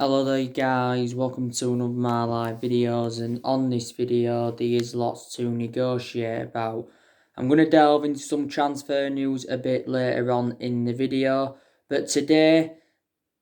Hello there guys, welcome to another of my live videos, and on this video there is lots to negotiate about. I'm going to delve into some transfer news a bit later on in the video, but today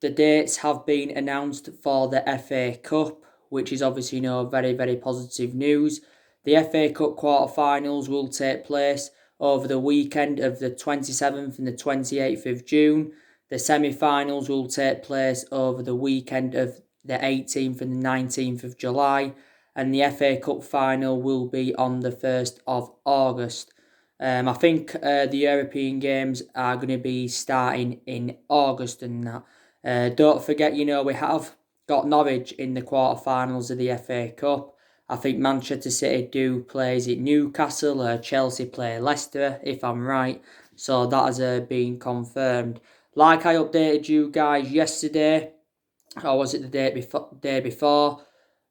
the dates have been announced for the FA Cup, which is obviously very positive news. The FA Cup quarter-finals will take place over the weekend of the 27th and the 28th of June. The semi-finals will take place over the weekend of the 18th and the 19th of July, and the FA Cup final will be on the 1st of August. I think the European games are going to be starting in August and that. Don't forget, we have got Norwich in the quarter-finals of the FA Cup. I think Manchester City do play Newcastle, Chelsea play Leicester, if I'm right. So that has been confirmed. Like I updated you guys yesterday, or was it the day before?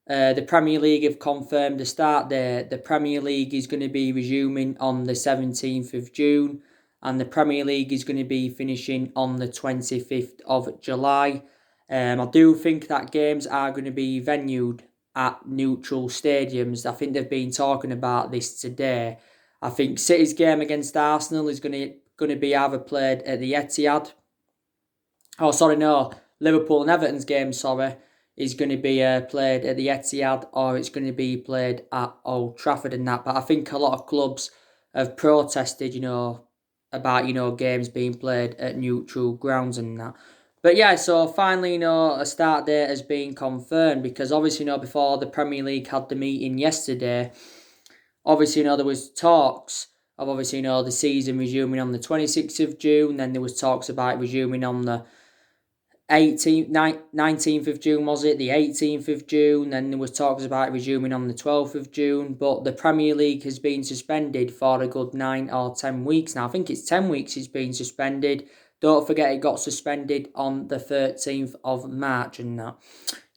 The Premier League have confirmed the start date. The Premier League is going to be resuming on the 17th of June, and the Premier League is going to be finishing on the 25th of July. I do think that games are going to be venued at neutral stadiums. I think they've been talking about this today. I think City's game against Arsenal is going to be either played at the Etihad. Oh, sorry, no. Liverpool and Everton's game, is going to be played at the Etihad, or it's going to be played at Old Trafford and that. But I think a lot of clubs have protested, about, games being played at neutral grounds and that. But yeah, so finally, a start date has been confirmed, because obviously, before the Premier League had the meeting yesterday, obviously, there was talks of, obviously, the season resuming on the 26th of June. Then there was talks about resuming on the 19th of June, was it? The 18th of June. Then there was talks about resuming on the 12th of June. But the Premier League has been suspended for a good 9 or 10 weeks now. I think it's 10 weeks it's been suspended. Don't forget it got suspended on the 13th of March and that.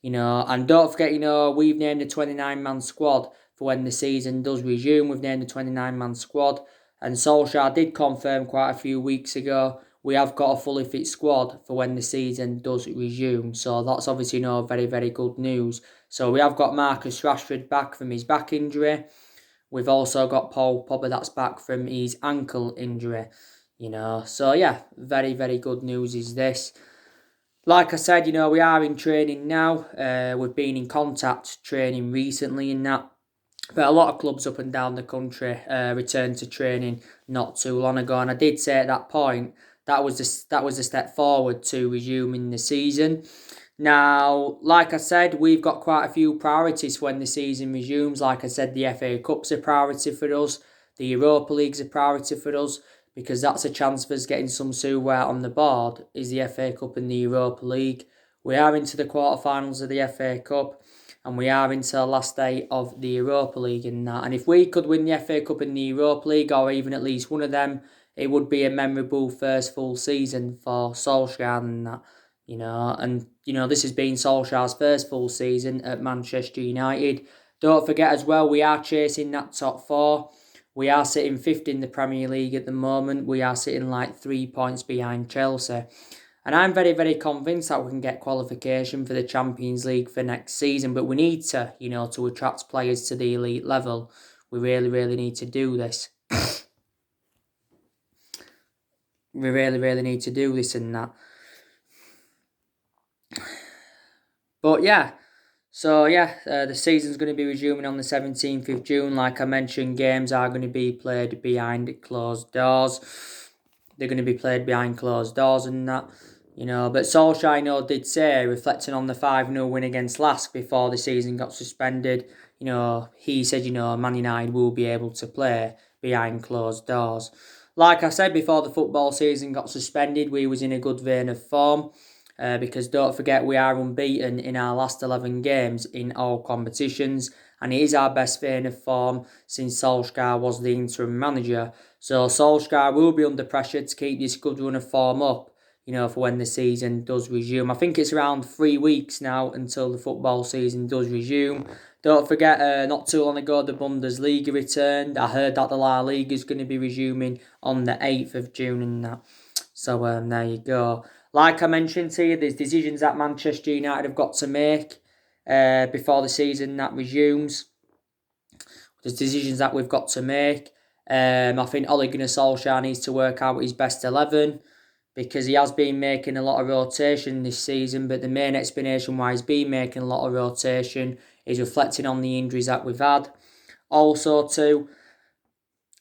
And don't forget, we've named a 29-man squad for when the season does resume. We've named a 29-man squad. And Solskjaer did confirm quite a few weeks ago we have got a fully fit squad for when the season does resume. So that's obviously very good news. So we have got Marcus Rashford back from his back injury. We've also got Paul Pogba that's back from his ankle injury. So yeah, very good news is this. Like I said, we are in training now. We've been in contact training recently in that. But a lot of clubs up and down the country returned to training not too long ago. And I did say at that point, that was a step forward to resuming the season. Now, like I said, we've got quite a few priorities when the season resumes. Like I said, the FA Cup's a priority for us. The Europa League's a priority for us, because that's a chance for us getting some silverware on the board, is the FA Cup and the Europa League. We are into the quarterfinals of the FA Cup, and we are into the last day of the Europa League and that. And if we could win the FA Cup and the Europa League, or even at least one of them, it would be a memorable first full season for Solskjaer and that. This has been Solskjaer's first full season at Manchester United. Don't forget as well, we are chasing that top four. We are sitting fifth in the Premier League at the moment. We are sitting like 3 points behind Chelsea. And I'm very convinced that we can get qualification for the Champions League for next season. But we need to, to attract players to the elite level. We really need to do this. We really need to do this and that. But yeah, so yeah, the season's going to be resuming on the 17th of June. Like I mentioned, games are going to be played behind closed doors. They're going to be played behind closed doors and that. But Solskjaer, did say, reflecting on the 5-0 win against Lask before the season got suspended, he said, Man United will be able to play behind closed doors. Like I said, before the football season got suspended, we was in a good vein of form. Because don't forget, we are unbeaten in our last 11 games in all competitions, and it is our best vein of form since Solskjaer was the interim manager. So Solskjaer will be under pressure to keep this good run of form up, for when the season does resume. I think it's around 3 weeks now until the football season does resume. Don't forget, not too long ago, the Bundesliga returned. I heard that the La Liga is going to be resuming on the 8th of June and that. So there you go. Like I mentioned to you, there's decisions that Manchester United have got to make before the season that resumes. There's decisions that we've got to make. I think Ole Gunnar Solskjaer needs to work out his best 11 because he has been making a lot of rotation this season, but the main explanation why he's been making a lot of rotation is reflecting on the injuries that we've had. Also, too,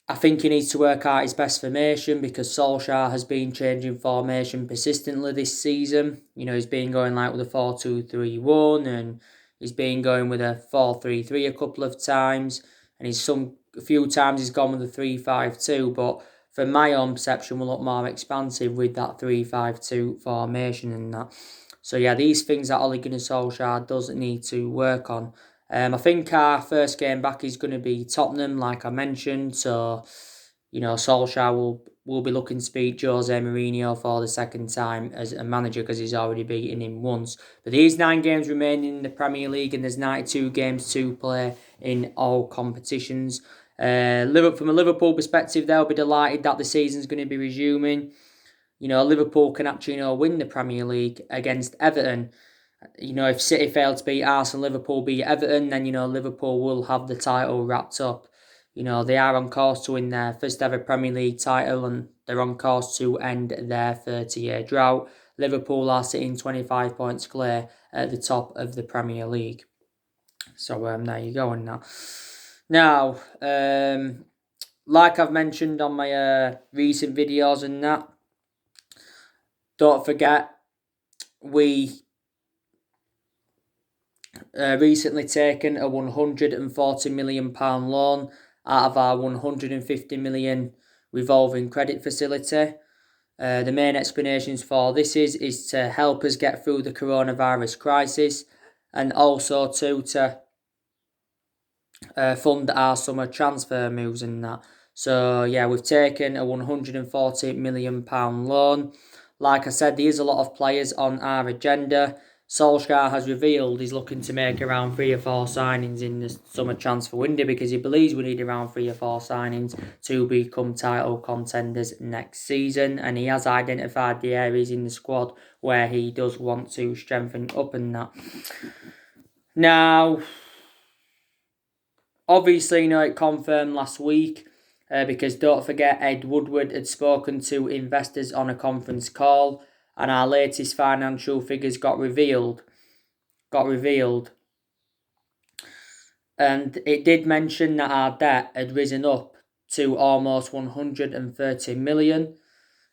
I think he needs to work out his best formation because Solskjaer has been changing formation persistently this season. He's been going like with a 4-2-3-1 and he's been going with a 4-3-3 a couple of times. And a few times he's gone with a 3-5-2, but from my own perception will look more expansive with that 3-5-2 formation and that. So yeah, these things that Ole Gunnar Solskjaer does need to work on. I think our first game back is going to be Tottenham, like I mentioned. So, Solskjaer will be looking to beat Jose Mourinho for the second time as a manager because he's already beaten him once. But these 9 games remaining in the Premier League and there's 92 games to play in all competitions. From a Liverpool perspective, they'll be delighted that the season's going to be resuming. Liverpool can actually win the Premier League against Everton. If City fail to beat Arsenal, Liverpool beat Everton, then, Liverpool will have the title wrapped up. They are on course to win their first ever Premier League title and they're on course to end their 30-year drought. Liverpool are sitting 25 points clear at the top of the Premier League. So there you go on that. Now, like I've mentioned on my recent videos and that, don't forget, we recently taken a £140 million loan out of our £150 million revolving credit facility. The main explanations for this is to help us get through the coronavirus crisis and also to fund our summer transfer moves and that. So yeah, we've taken a £140 million loan. Like I said, there is a lot of players on our agenda. Solskjaer has revealed he's looking to make around 3 or 4 signings in the summer transfer window because he believes we need around 3 or 4 signings to become title contenders next season. And he has identified the areas in the squad where he does want to strengthen up and that. Now, obviously, it confirmed last week because don't forget Ed Woodward had spoken to investors on a conference call and our latest financial figures got revealed. And it did mention that our debt had risen up to almost 130 million.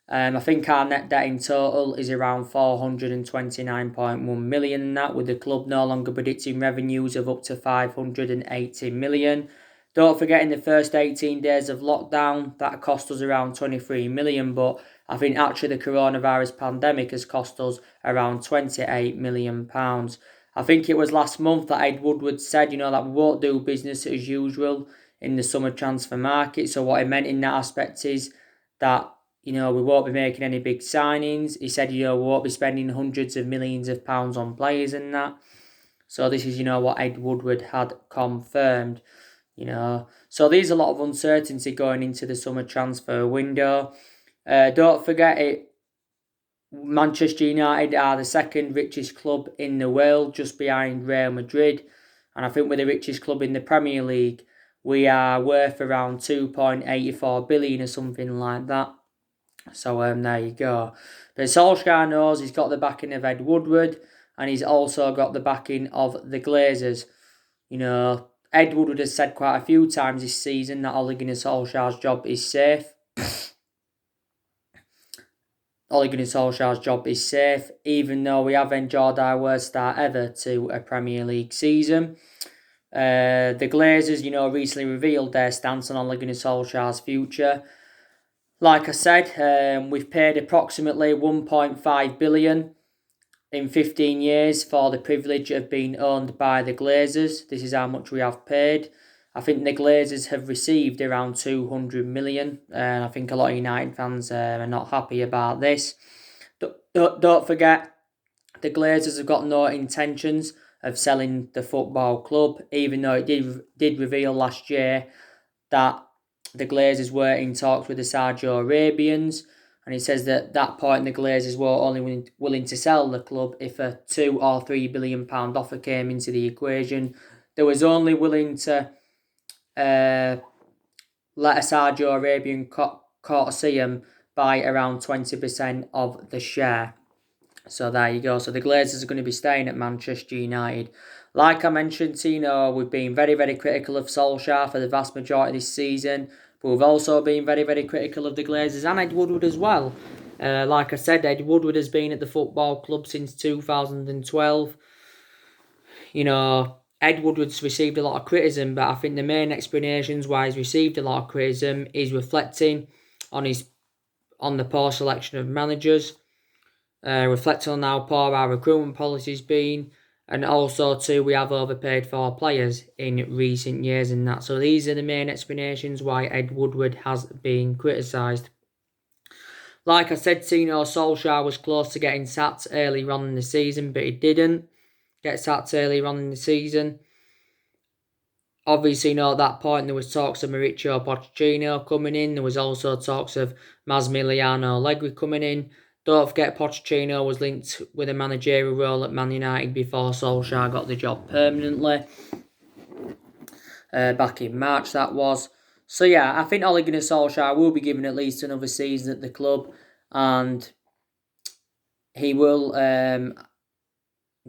I think our net debt in total is around 429.1 million and that, with the club no longer predicting revenues of up to 580 million. Don't forget, in the first 18 days of lockdown, that cost us around 23 million, but I think actually the coronavirus pandemic has cost us around 28 million pounds. I think it was last month that Ed Woodward said, that we won't do business as usual in the summer transfer market. So what he meant in that aspect is that, we won't be making any big signings. He said, we won't be spending hundreds of millions of pounds on players and that. So this is, what Ed Woodward had confirmed. So there's a lot of uncertainty going into the summer transfer window. Don't forget it. Manchester United are the second richest club in the world, just behind Real Madrid. And I think we're the richest club in the Premier League. We are worth around 2.84 billion or something like that. So there you go. But Solskjaer knows he's got the backing of Ed Woodward and he's also got the backing of the Glazers. Ed Woodward has said quite a few times this season that Ole Gunnar Solskjaer's job is safe. Ole Gunnar Solskjaer's job is safe, even though we have enjoyed our worst start ever to a Premier League season. The Glazers, recently revealed their stance on Ole Gunnar Solskjaer's future. Like I said, we've paid approximately 1.5 billion in 15 years for the privilege of being owned by the Glazers. This is how much we have paid. I think the Glazers have received around 200 million, and I think a lot of United fans are not happy about this. Don't forget, the Glazers have got no intentions of selling the football club, even though it did reveal last year that the Glazers were in talks with the Saudi Arabians, And he says that at that point the Glazers were only willing to sell the club if a £2 or £3 billion offer came into the equation. They was only willing to let a Saudi Arabian consortium buy around 20% of the share. So there you go. So the Glazers are going to be staying at Manchester United. Like I mentioned, Tino, we've been very, very critical of Solskjaer for the vast majority of this season. But we've also been very, very critical of the Glazers and Ed Woodward as well. Like I said, Ed Woodward has been at the football club since 2012. You know, Ed Woodward's received a lot of criticism, but I think the main explanations why he's received a lot of criticism is reflecting on the poor selection of managers. Reflecting on how poor our recruitment policy's been, and also too we have overpaid for players in recent years and that. So these are the main explanations why Ed Woodward has been criticised. Like I said, Tino, Solskjaer was close to getting sacked early on in the season, but he didn't get sacked early on in the season. Obviously, at that point there was talks of Mauricio Pochettino coming in. There was also talks of Massimiliano Allegri coming in. Don't forget, Pochettino was linked with a managerial role at Man United before Solskjaer got the job permanently. Back in March, that was. So yeah, I think Ole Gunnar Solskjaer will be given at least another season at the club, and he will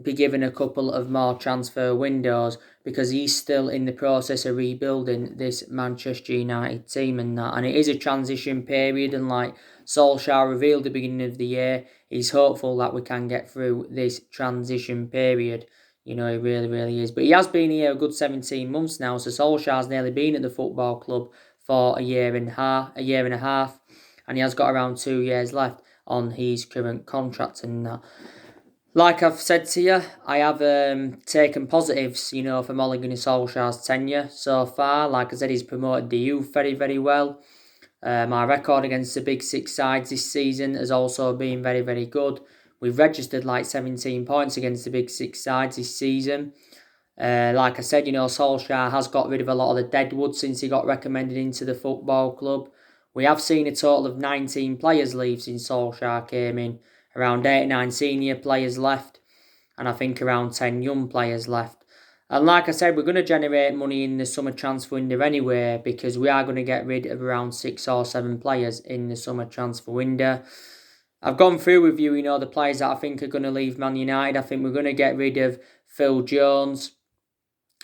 be given a couple of more transfer windows because he's still in the process of rebuilding this Manchester United team and that. And it is a transition period, and like Solskjaer revealed at the beginning of the year, he's hopeful that we can get through this transition period. He really, really is. But he has been here a good 17 months now, so Solskjaer's nearly been at the football club for a year and a half, and he has got around 2 years left on his current contract and that. Like I've said to you, I have taken positives, from Ole Gunnar Solskjaer's tenure so far. Like I said, he's promoted the youth very, very well. My record against the Big Six sides this season has also been very, very good. We've registered 17 points against the Big Six sides this season. Like I said, Solskjaer has got rid of a lot of the deadwood since he got recommended into the football club. We have seen a total of 19 players leave since Solskjaer came in. Around 8 or 9 senior players left, and I think around 10 young players left. And like I said, we're going to generate money in the summer transfer window anyway, because we are going to get rid of around 6 or 7 players in the summer transfer window. I've gone through with you, the players that I think are going to leave Man United. I think we're going to get rid of Phil Jones.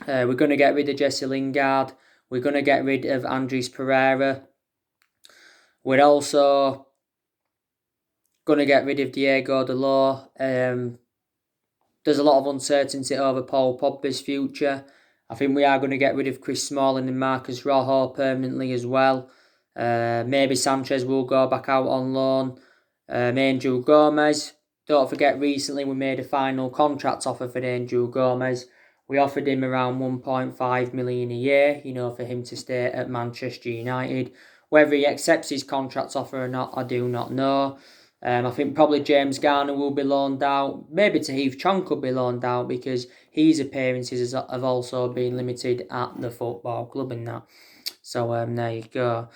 We're going to get rid of Jesse Lingard. We're going to get rid of Andres Pereira. We're also going to get rid of Diego Dalot. There's a lot of uncertainty over Paul Pogba's future. I think we are going to get rid of Chris Smalling and Marcus Rojo permanently as well. Maybe Sanchez will go back out on loan. Angel Gomez. Don't forget, recently we made a final contract offer for Angel Gomez. We offered him around 1.5 million a year, for him to stay at Manchester United. Whether he accepts his contract offer or not, I do not know. I think probably James Garner will be loaned out. Maybe Tahith Chong could be loaned out because his appearances have also been limited at the football club and that. So there you go.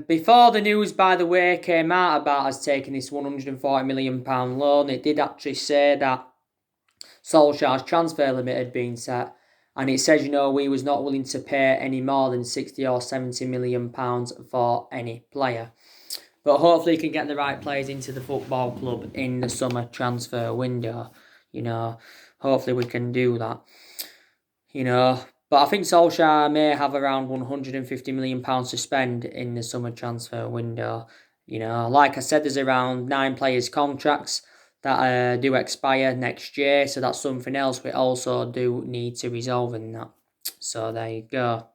Before the news, by the way, came out about us taking this £140 million loan, it did actually say that Solskjaer's transfer limit had been set. And it says, we was not willing to pay any more than £60 or £70 million for any player. But hopefully he can get the right players into the football club in the summer transfer window. Hopefully we can do that. But I think Solskjaer may have around £150 million to spend in the summer transfer window. Like I said, there's around 9 players' contracts that do expire next year. So that's something else we also do need to resolve in that. So there you go.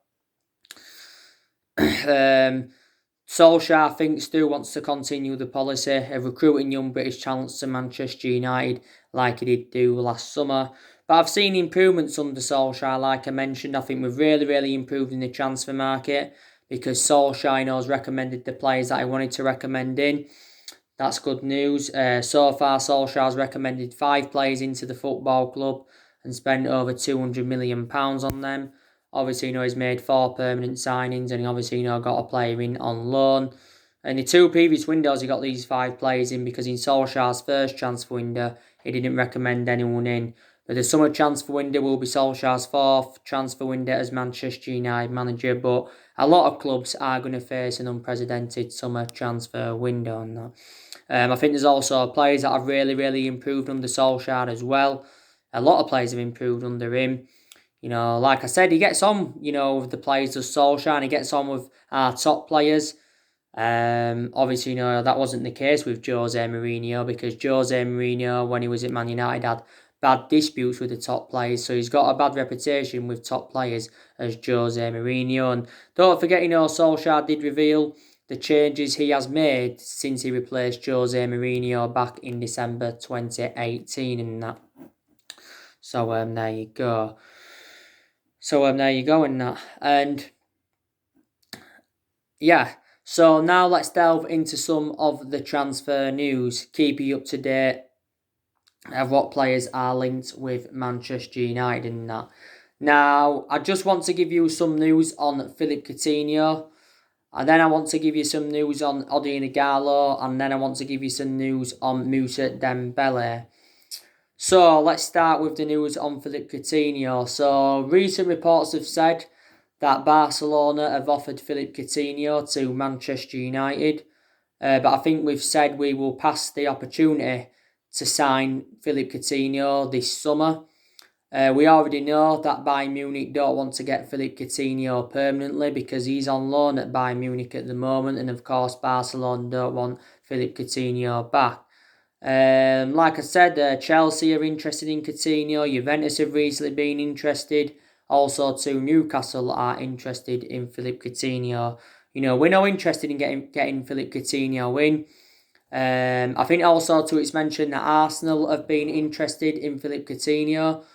Solskjaer still wants to continue the policy of recruiting young British talents to Manchester United like he did do last summer. But I've seen improvements under Solskjaer, like I mentioned. I think we've really, really improved in the transfer market because Solskjaer has recommended the players that I wanted to recommend in. That's good news. So far, Solskjaer's recommended 5 players into the football club and spent over £200 million on them. Obviously, he's made 4 permanent signings and he obviously, got a player in on loan. In the 2 previous windows, he got these 5 players in because in Solskjaer's first transfer window, he didn't recommend anyone in. But the summer transfer window will be Solskjaer's 4th transfer window as Manchester United manager. But a lot of clubs are going to face an unprecedented summer transfer window and that. I think there's also players that have really, really improved under Solskjaer as well. A lot of players have improved under him. Like I said, he gets on, with the players of Solskjaer, and he gets on with our top players. Obviously, that wasn't the case with Jose Mourinho, because Jose Mourinho, when he was at Man United, had bad disputes with the top players, so he's got a bad reputation with top players as Jose Mourinho. And don't forget, Solskjaer did reveal the changes he has made since he replaced Jose Mourinho back in December 2018 and that. So there you go. There you go in that. And yeah, so now let's delve into some of the transfer news, keep you up to date of what players are linked with Manchester United and that. Now, I just want to give you some news on Philippe Coutinho, and then I want to give you some news on Ighalo, and then I want to give you some news on Moussa Dembele. So, let's start with the news on Philippe Coutinho. So, recent reports have said that Barcelona have offered Philippe Coutinho to Manchester United. But I think we've said we will pass the opportunity to sign Philippe Coutinho this summer. We already know that Bayern Munich don't want to get Philippe Coutinho permanently because he's on loan at Bayern Munich at the moment, and of course Barcelona don't want Philippe Coutinho back. Like I said, Chelsea are interested in Coutinho, Juventus have recently been interested, also too Newcastle are interested in Philippe Coutinho. We're not interested in getting Philippe Coutinho in. I think also too it's mentioned that Arsenal have been interested in Philippe Coutinho.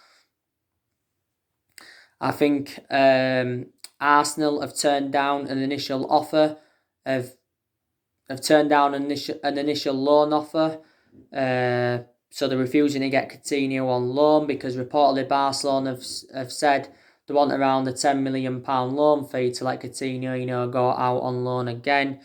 I think Arsenal have turned down an initial offer have turned down an initial loan offer. So they're refusing to get Coutinho on loan because reportedly Barcelona have said they want around the £10 million loan fee to let Coutinho, go out on loan again.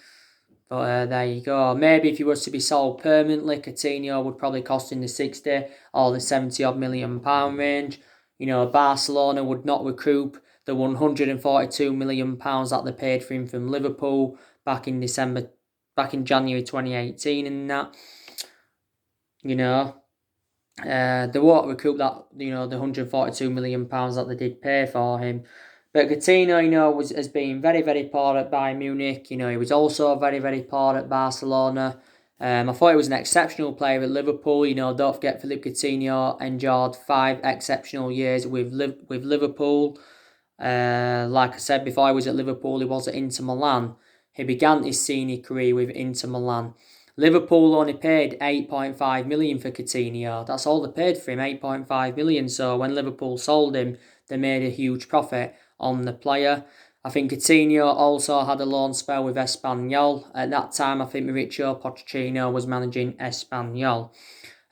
But there you go. Maybe if he was to be sold permanently, Coutinho would probably cost in the 60 or the 70 odd million pound range. Barcelona would not recoup the £142 million that they paid for him from Liverpool back in January 2018 and that. They won't recoup that, the £142 million that they did pay for him. But Coutinho, has been very, very poor at Bayern Munich. He was also very, very poor at Barcelona. I thought he was an exceptional player at Liverpool. Don't forget Philippe Coutinho endured 5 exceptional years with Liverpool. Like I said before, he was at Liverpool. He was at Inter Milan. He began his senior career with Inter Milan. Liverpool only paid 8.5 million for Coutinho. That's all they paid for him, 8.5 million. So when Liverpool sold him, they made a huge profit on the player. I think Coutinho also had a loan spell with Espanyol. At that time, I think Mauricio Pochettino was managing Espanyol.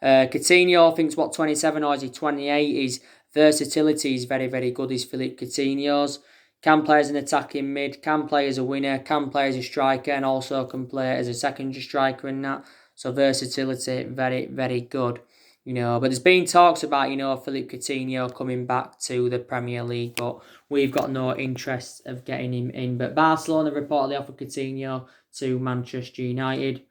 Coutinho, I think he's 27 or is he 28? His versatility is very, very good. Is Philippe Coutinho's. Can play as an attacking mid, can play as a winner, can play as a striker, and also can play as a secondary striker in that. So versatility, very, very good. But there's been talks about, Philippe Coutinho coming back to the Premier League, but we've got no interest of getting him in. But Barcelona reportedly offered Coutinho to Manchester United.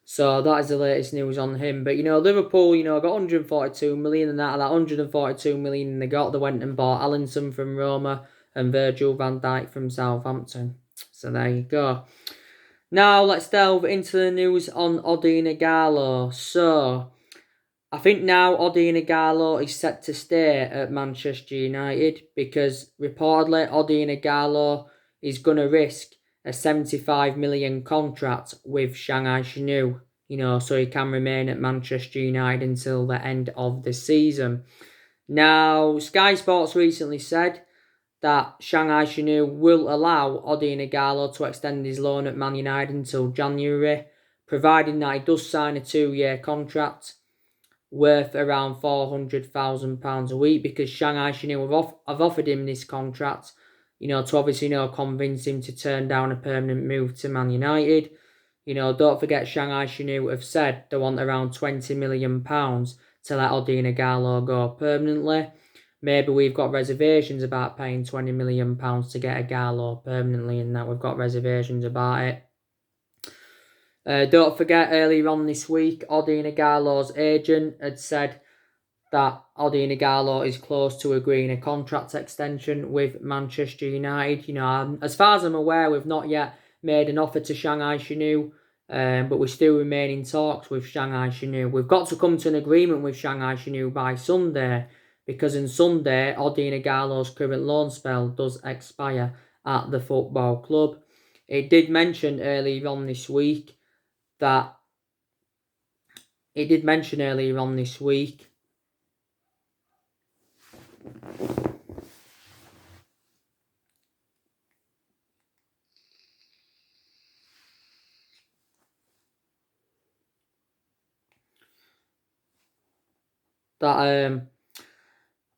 So that is the latest news on him. But, Liverpool, got 142 million and that 142 million they went and bought Alisson from Roma and Virgil van Dijk from Southampton. So there you go. Now let's delve into the news on Ighalo. So I think now Ighalo is set to stay at Manchester United because reportedly Ighalo is going to risk a 75 million contract with Shanghai Shenhua, so he can remain at Manchester United until the end of the season. Now, Sky Sports recently said that Shanghai Shenhua will allow Ighalo to extend his loan at Man United until January, providing that he does sign a 2-year contract. worth around £400,000 a week, because Shanghai Shenhua have offered him this contract, to obviously, convince him to turn down a permanent move to Man United. Don't forget Shanghai Shenhua have said they want around £20 million to let Odion Ighalo go permanently. Maybe we've got reservations about paying £20 million to get Ighalo permanently, and that we've got reservations about it. Don't forget, earlier on this week, Odion Ighalo's agent had said that Odion Ighalo is close to agreeing a contract extension with Manchester United. As far as I'm aware, we've not yet made an offer to Shanghai Shenhua, but we still remain in talks with Shanghai Shenhua. We've got to come to an agreement with Shanghai Shenhua by Sunday, because on Sunday, Odion Ighalo's current loan spell does expire at the football club. It did mention earlier on this week that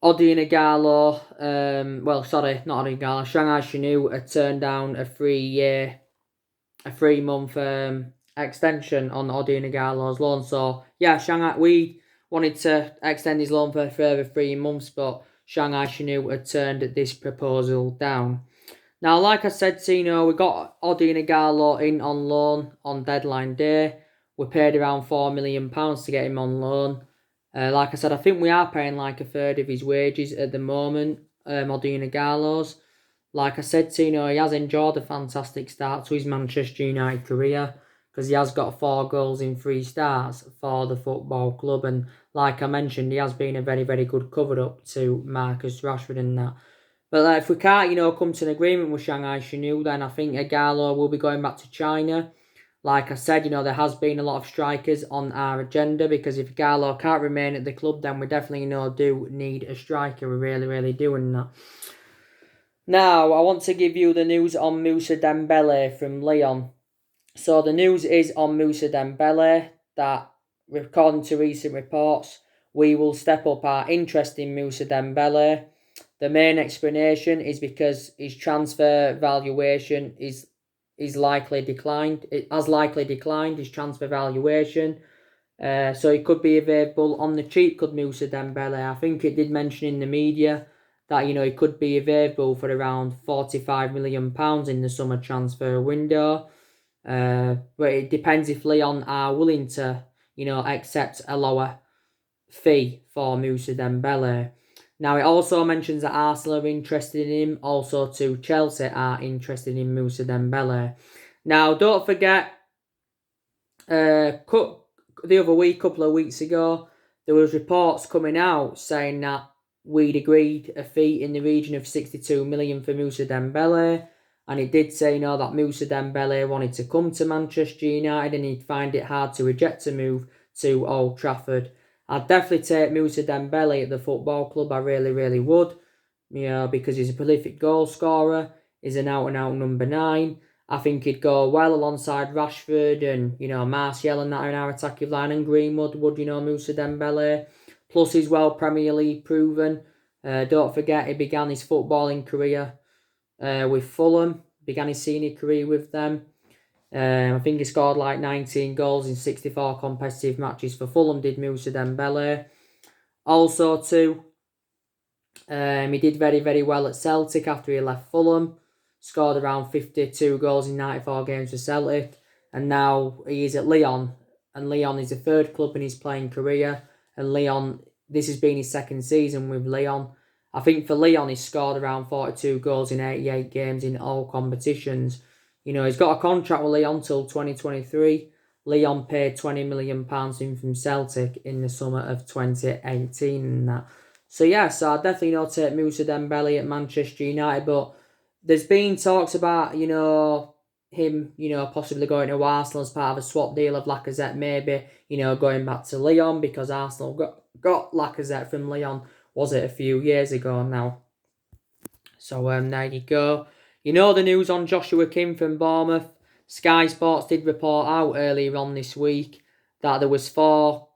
Odion Ighalo, Shanghai Shenhua had turned down a 3-month extension on Odion Ighalo's loan. So yeah, we wanted to extend his loan for a further 3 months, but Shanghai Shenhua had turned this proposal down. Now, like I said, we got Odion Ighalo in on loan on deadline day. We paid around £4 million to get him on loan. Like I said, I think we are paying like a third of his wages at the moment, Odion Ighalo's. Like I said, he has enjoyed a fantastic start to his Manchester United career, because he has got 4 goals in 3 starts for the football club. And like I mentioned, he has been a very, very good cover-up to Marcus Rashford and that. But if we can't, come to an agreement with Shanghai Shenhua, then I think Ighalo will be going back to China. Like I said, there has been a lot of strikers on our agenda, because if Ighalo can't remain at the club, then we definitely, do need a striker. We really, really do, and that. Now, I want to give you the news on Moussa Dembele from Lyon. So the news is on Moussa Dembele that, according to recent reports, we will step up our interest in Moussa Dembele. The main explanation is because his transfer valuation is likely declined. It has likely declined, his transfer valuation. So he could be available on the cheap, could Moussa Dembele. I think it did mention in the media that, he could be available for around £45 million in the summer transfer window. But it depends if Lyon are willing to, accept a lower fee for Moussa Dembele. Now, it also mentions that Arsenal are interested in him. Also, too, Chelsea are interested in Moussa Dembele. Now, don't forget, the other week, couple of weeks ago, there was reports coming out saying that we'd agreed a fee in the region of 62 million for Moussa Dembele. And it did say, that Moussa Dembele wanted to come to Manchester United and he'd find it hard to reject a move to Old Trafford. I'd definitely take Moussa Dembele at the football club. I really, really would. Because he's a prolific goal scorer. He's an out-and-out number 9. I think he'd go well alongside Rashford and, Martial and that in our attacking line, and Greenwood would, Moussa Dembele. Plus, he's well Premier League proven. Don't forget, he began his footballing career with Fulham. Began his senior career with them. I think he scored like 19 goals in 64 competitive matches for Fulham, did Moussa Dembele. Also, too, he did very, very well at Celtic after he left Fulham. Scored around 52 goals in 94 games for Celtic. And now he is at Lyon. And Lyon is the 3rd club in his playing career. And Lyon, this has been his 2nd season with Lyon. I think for Lyon, he's scored around 42 goals in 88 games in all competitions. He's got a contract with Lyon till 2023. Lyon paid £20 million in from Celtic in the summer of 2018 and that. So I definitely not take Moussa Dembele at Manchester United, but there's been talks about, him, possibly going to Arsenal as part of a swap deal of Lacazette, maybe, going back to Lyon, because Arsenal got Lacazette from Lyon, was it a few years ago now? So there you go. The news on Joshua King from Bournemouth. Sky Sports did report out earlier on this week that there was 4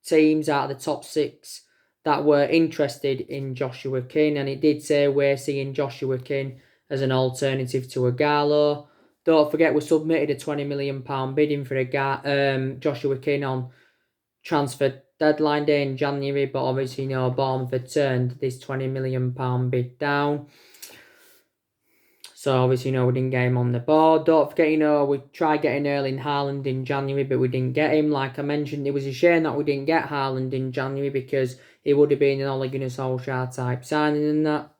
teams out of the top 6 that were interested in Joshua King, and it did say we're seeing Joshua King as an alternative to Ighalo. Don't forget we submitted a £20 million bidding for Joshua King on transfer deadline day in January, but obviously, Bournemouth had turned this £20 million bid down. So obviously, we didn't get him on the board. Don't forget, we tried getting Erling Haaland in January, but we didn't get him. Like I mentioned, it was a shame that we didn't get Haaland in January because it would have been an Ole Gunnar Solskjaer type signing and that.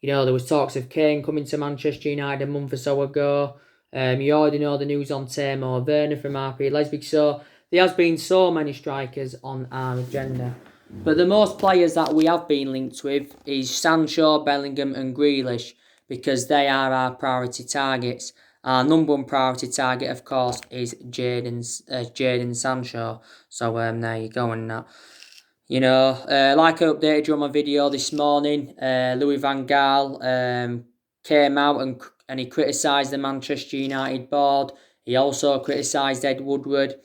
There was talks of Kane coming to Manchester United a month or so ago. You already know the news on Timo Werner from RP Leipzig. So there has been so many strikers on our agenda. But the most players that we have been linked with is Sancho, Bellingham and Grealish, because they are our priority targets. Our number one priority target, of course, is Jadon Sancho. So there you go on that. Like I updated you on my video this morning, Louis van Gaal came out and he criticised the Manchester United board. He also criticised Ed Woodward.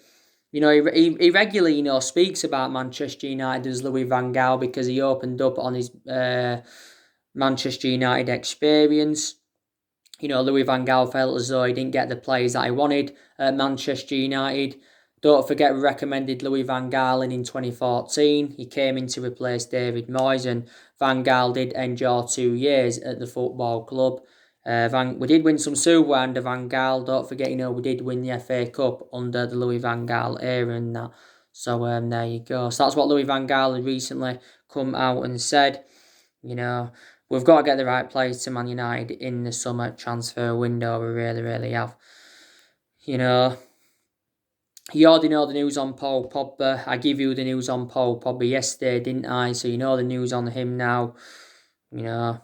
He regularly, speaks about Manchester United as Louis van Gaal because he opened up on his Manchester United experience. Louis van Gaal felt as though he didn't get the players that he wanted at Manchester United. Don't forget we recommended Louis van Gaal in 2014. He came in to replace David Moyes, and Van Gaal did endure 2 years at the football club. We did win some silverware under Van Gaal. Don't forget, we did win the FA Cup under the Louis van Gaal era and that. So there you go. So that's what Louis van Gaal had recently come out and said. We've got to get the right players to Man United in the summer transfer window. We really, really have. You already know the news on Paul Pogba. I gave you the news on Paul Pogba yesterday, didn't I? So you know the news on him now. But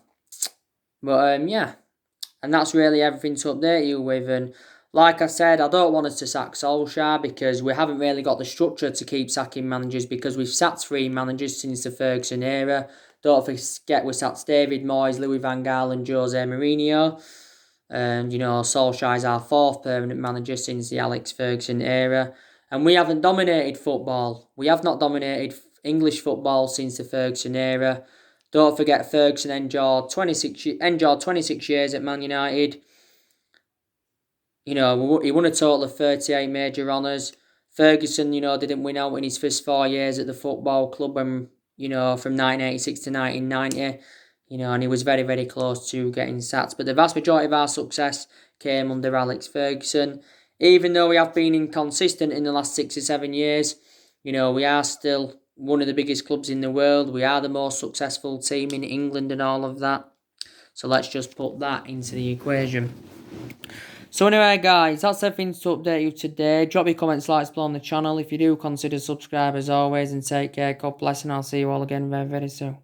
yeah. And that's really everything to update you with. And like I said, I don't want us to sack Solskjaer because we haven't really got the structure to keep sacking managers because we've sacked 3 managers since the Ferguson era. Don't forget we sacked David Moyes, Louis van Gaal and Jose Mourinho. And, Solskjaer is our 4th permanent manager since the Alex Ferguson era. And we haven't dominated football. We have not dominated English football since the Ferguson era. Don't forget Ferguson endured 26 years at Man United. He won a total of 38 major honours. Ferguson, didn't win out in his first 4 years at the football club from 1986 to 1990. And he was very, very close to getting sacked. But the vast majority of our success came under Alex Ferguson. Even though we have been inconsistent in the last 6 or 7 years, we are still one of the biggest clubs in the world. We are the most successful team in England and all of that. So let's just put that into the equation. So anyway, guys, that's everything to update you today. Drop your comments, likes below on the channel. If you do, consider subscribe as always. And take care. God bless, and I'll see you all again very, very soon.